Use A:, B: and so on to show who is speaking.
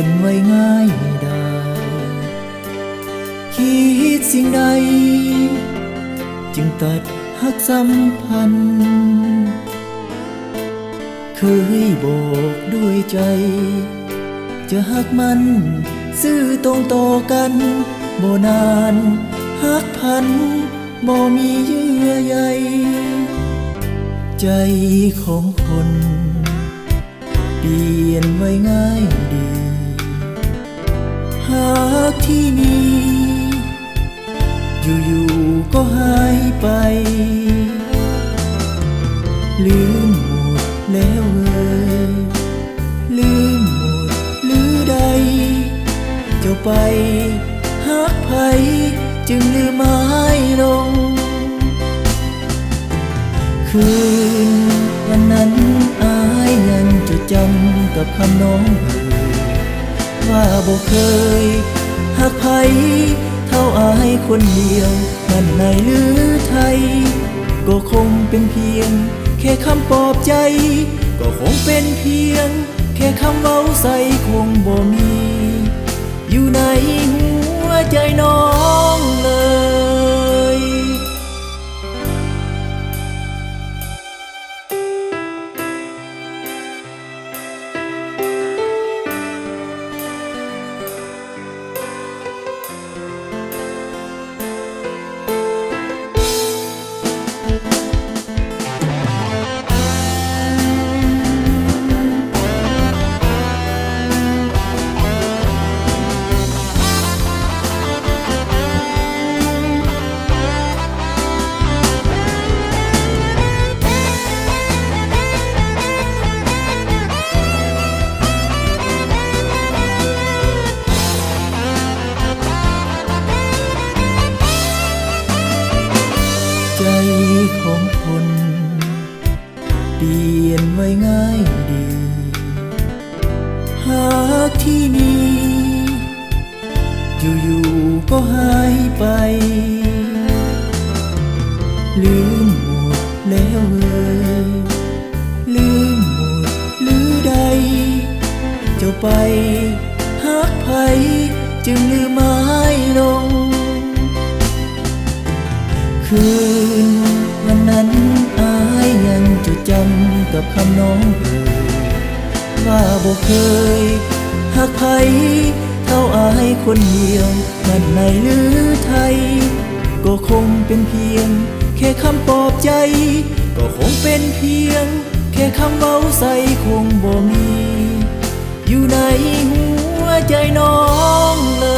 A: นไว้ง่ายได้คิดสิ่งใดจึงตัดหักสัมพันธ์เคยบอกด้วยใจจะหักมันซื่อตรงต่อกันบ่นานหักพันบ่มีเยื่อใยใจของคนเปลี่ยนไว้ง่ายดีหากที่มีอยู่ๆก็หายไปลืมหมดแล้วลืมหมดหรือใดเจ้าไปหักไผจึงลืมไม้ลงคืนวันนั้นอายยังจดจำกับคำน้องว่าบ่เคยหักไผเท่าอายคนเดียวมันในหรือไทยก็คงเป็นเพียงแค่คำปลอบใจก็คงเป็นเพียงแค่คำเว้าใส่คงบ่มีอยู่ในหัวใจน้องเลยใจของคนเปลี่ยนไว้ง่ายดีหากที่มีอยู่ๆก็หายไปลืมหมดแล้วลืมหมดหรือใดเจ้าไปหักไผจึงลืมไม้ลงคืนวันนั้นอายยังจดจำกับคำน้องว่าบ่เคยหักไผเท่าอายคนเดียวมันในหรือไทยก็คงเป็นเพียงแค่คำปลอบใจก็คงเป็นเพียงแค่คำเว้าใส่คงบ่มีอยู่ในหัวใจน้องเลย